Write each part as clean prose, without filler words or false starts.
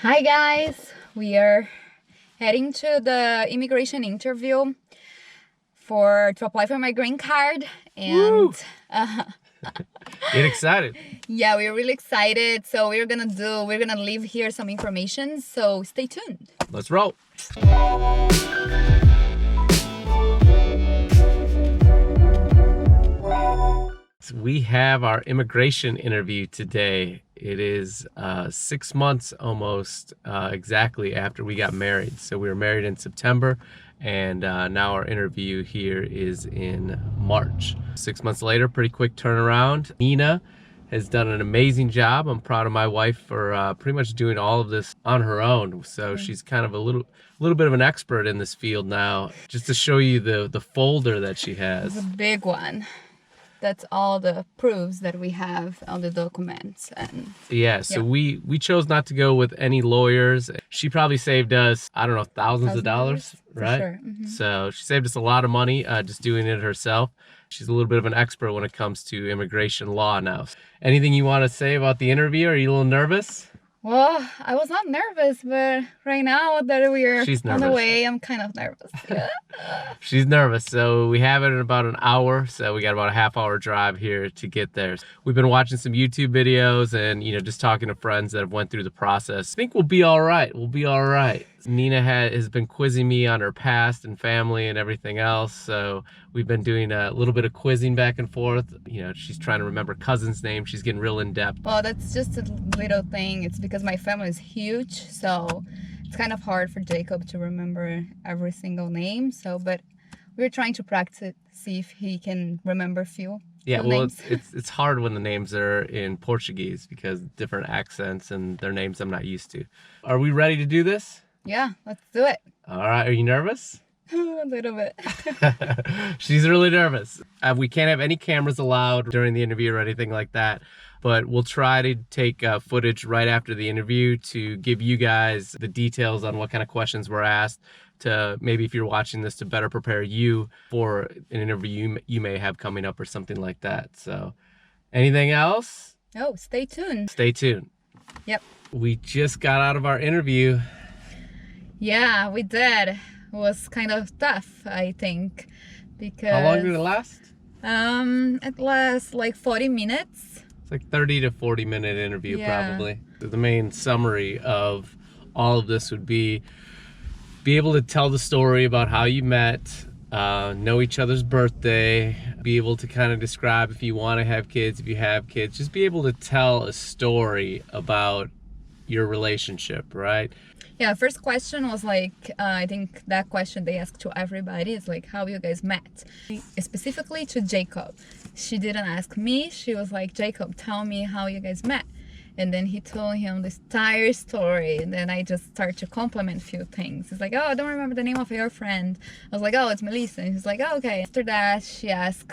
Hi guys, we are heading to the immigration interview to apply for my green card, and Get excited. yeah, we're really excited. So we're gonna leave here some information, so stay tuned. Let's roll. So we have our immigration interview today. It is 6 months almost exactly after we got married. So we were married in September, and now our interview here is in March. 6 months later, pretty quick turnaround. Nina has done an amazing job. I'm proud of my wife for pretty much doing all of this on her own. So she's kind of a little bit of an expert in this field now. Just to show you the folder that she has. It's a big one. That's all the proofs that we have on the documents. And yeah, so we chose not to go with any lawyers. She probably saved us, I don't know, thousands of dollars, right? Sure. Mm-hmm. So she saved us a lot of money just doing it herself. She's a little bit of an expert when it comes to immigration law now. Anything you want to say about the interview? Are you a little nervous? Well, I was not nervous, but right now that we're on the way, I'm kind of nervous. Yeah. She's nervous. So we have it in about an hour. So we got about a half-hour drive here to get there. We've been watching some YouTube videos and, just talking to friends that have went through the process. I think we'll be all right. We'll be all right. Nina has been quizzing me on her past and family and everything else. So we've been doing a little bit of quizzing back and forth. She's trying to remember cousins' names. She's getting real in depth. Well, that's just a little thing. It's because my family is huge, so it's kind of hard for Jacob to remember every single name. But we're trying to practice, see if he can remember a few. Yeah, well, it's hard when the names are in Portuguese because different accents and their names I'm not used to. Are we ready to do this? Yeah, let's do it. All right, are you nervous? A little bit. She's really nervous. We can't have any cameras allowed during the interview or anything like that, but we'll try to take footage right after the interview to give you guys the details on what kind of questions were asked, to maybe if you're watching this to better prepare you for an interview you may have coming up or something like that. So anything else? Oh, stay tuned. Stay tuned. Yep. We just got out of our interview. Yeah, we did. It was kind of tough, I think, because... How long did it last? It lasts like 40 minutes. It's like 30 to 40 minute interview, probably. The main summary of all of this would be able to tell the story about how you met, know each other's birthday, be able to kind of describe if you want to have kids, if you have kids, just be able to tell a story about your relationship, right? Yeah, first question was like, I think that question they asked to everybody is like, how you guys met? Specifically to Jacob. She didn't ask me. She was like, Jacob, tell me how you guys met. And then he told him this entire story. And then I just started to compliment a few things. He's like, oh, I don't remember the name of your friend. I was like, oh, it's Melissa. And he's like, oh, okay. After that, she asked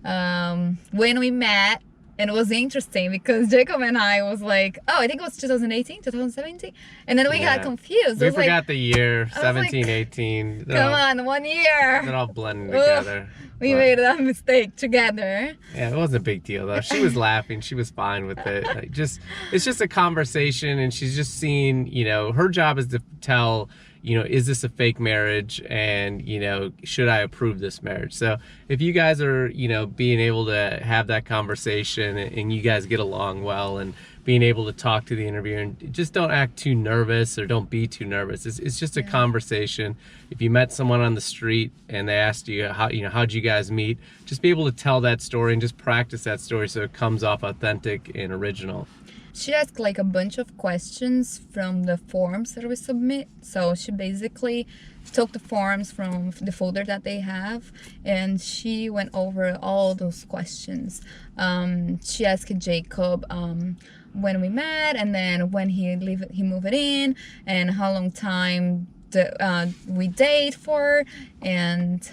when we met. And it was interesting because Jacob and I was like, oh, I think it was 2018, 2017. And then we got confused. We forgot the year, 17, 18. Come on, 1 year. They're all blending together. We made that mistake together. Yeah, it wasn't a big deal though. She was laughing. She was fine with it. It's just a conversation, and she's just seeing, her job is to tell, is this a fake marriage, and should I approve this marriage? So if you guys are being able to have that conversation and you guys get along well and being able to talk to the interviewer, and just don't act too nervous or don't be too nervous. It's just a conversation. If you met someone on the street and they asked you how'd you guys meet, just be able to tell that story and just practice that story so it comes off authentic and original. She asked like a bunch of questions from the forms that we submit. So she basically took the forms from the folder that they have, and she went over all those questions. She asked Jacob when we met, and then when he moved in, and how long time we date for, and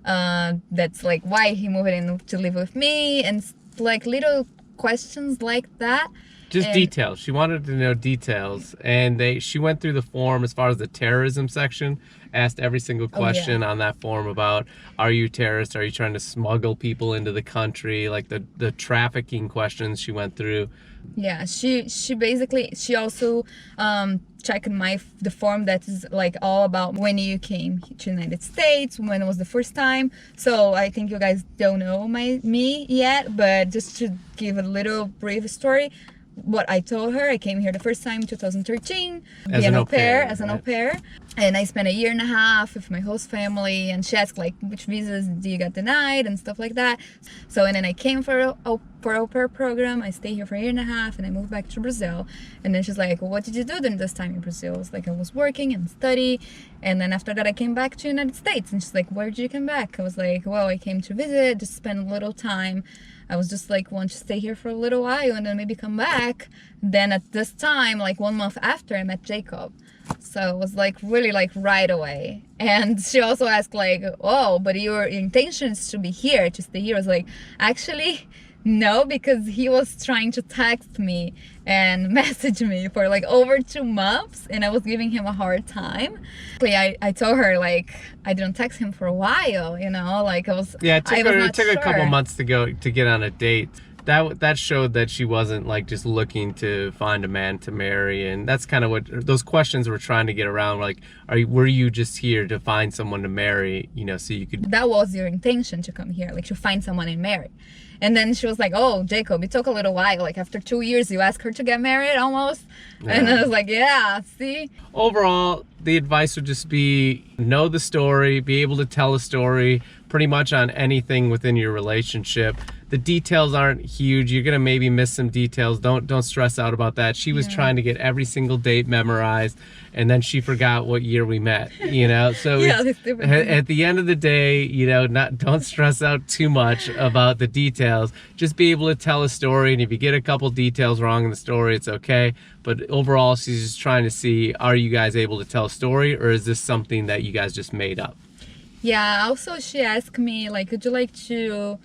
that's like why he moved in to live with me, and like little questions like that. Just And- details. She wanted to know details, and she went through the form as far as the terrorism section, asked every single question on that form about, are you a terrorist? Are you trying to smuggle people into the country? Like the trafficking questions she went through. Yeah, she basically, she also checked the form that is like all about when you came to United States, when it was the first time. So I think you guys don't know me yet, but just to give a little brief story, what I told her, I came here the first time in 2013, As an au pair, as an au right? pair. And I spent a year and a half with my host family, and she asked like which visas do you got denied and stuff like that. So and then I came for au pair program. I stayed here for a year and a half, and I moved back to Brazil. And then she's like, what did you do during this time in Brazil? I was like, I was working and study. And then after that I came back to United States, and she's like, where did you come back? I was like, well, I came to visit, just spend a little time. I was just like, want to stay here for a little while and then maybe come back. Then at this time, like 1 month after, I met Jacob. So it was like really like right away. And she also asked like, oh, but your intention is to be here, to stay here. I was like, actually, no, because he was trying to text me and message me for like over 2 months, and I was giving him a hard time. I told her like I didn't text him for a while, you know, like I was. Yeah, it took a couple sure. months to get on a date. That showed that she wasn't like just looking to find a man to marry, and that's kind of what those questions were trying to get around. Like, were you just here to find someone to marry, you know, so you could? That was your intention to come here, like to find someone and marry. And then she was like, oh, Jacob, it took a little while. Like after 2 years, you asked her to get married almost. Yeah. And I was like, yeah, see? Overall, the advice would just be know the story, be able to tell a story pretty much on anything within your relationship. The details aren't huge. You're gonna maybe miss some details. Don't stress out about that. She was trying to get every single date memorized, and then she forgot what year we met, you know? So yeah, at the end of the day, you know, don't stress out too much about the details. Just be able to tell a story, and if you get a couple details wrong in the story, it's okay. But overall, she's just trying to see, are you guys able to tell a story, or is this something that you guys just made up? Yeah, also she asked me, like, would you like to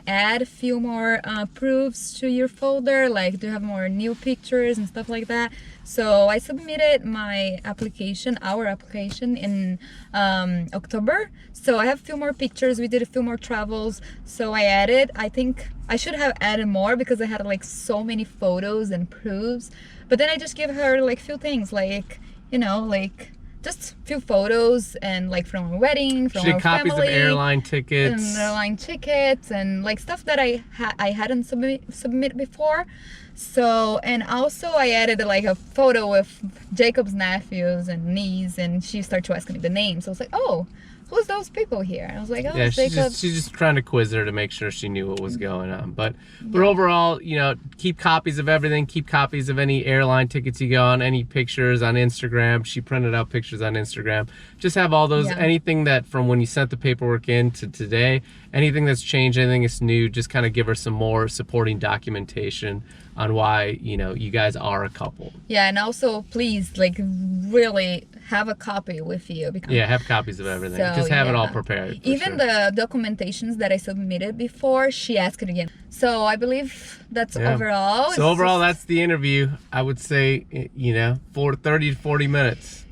add a few more proofs to your folder? Like, do you have more new pictures and stuff like that? So I submitted my application, our application, in October. So I have a few more pictures. We did a few more travels. So I added, I think I should have added more because I had like so many photos and proofs. But then I just gave her like few things, like, you know, like just few photos and like from our wedding, from our copies family, of airline tickets, and like stuff that I hadn't submitted before. So, and also I added like a photo with Jacob's nephews and niece, and she started to ask me the names. So I was like, oh, who's those people here? And I was like, oh, yeah, Jacob. she's just trying to quiz her to make sure she knew what was going on. But overall, you know, keep copies of everything. Keep copies of any airline tickets you go on, any pictures on Instagram. She printed out pictures on Instagram. Just have all those, anything that from when you sent the paperwork in to today, anything that's changed, anything that's new, just kind of give her some more supporting documentation on why, you know, you guys are a couple. Yeah, and also please, like, really have a copy with you. Because have copies of everything. So, just have it all prepared. Even the documentations that I submitted before, she asked it again. So I believe that's overall. So overall, that's the interview. I would say, you know, 30 to 40 minutes.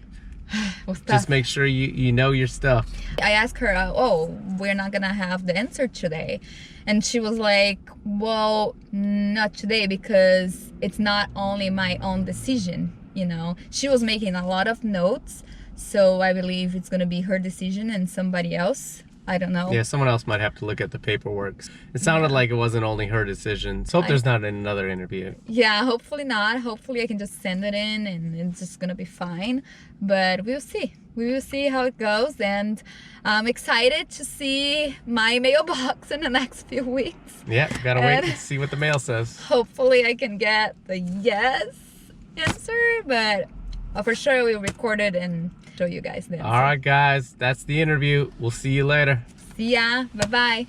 Just make sure you know your stuff. I asked her, oh, we're not gonna have the answer today. And she was like, well, not today, because it's not only my own decision, you know. She was making a lot of notes, so I believe it's gonna be her decision and somebody else. I don't know. Yeah, someone else might have to look at the paperwork. It sounded like it wasn't only her decision. So hope there's not another interview. Yeah, hopefully not. Hopefully I can just send it in and it's just gonna be fine. But we'll see. We will see how it goes, and I'm excited to see my mailbox in the next few weeks. Yeah, gotta wait and see what the mail says. Hopefully I can get the yes answer, but for sure we'll record it and show you guys the answer. All right, guys, that's the interview. We'll see you later. See ya. Bye-bye.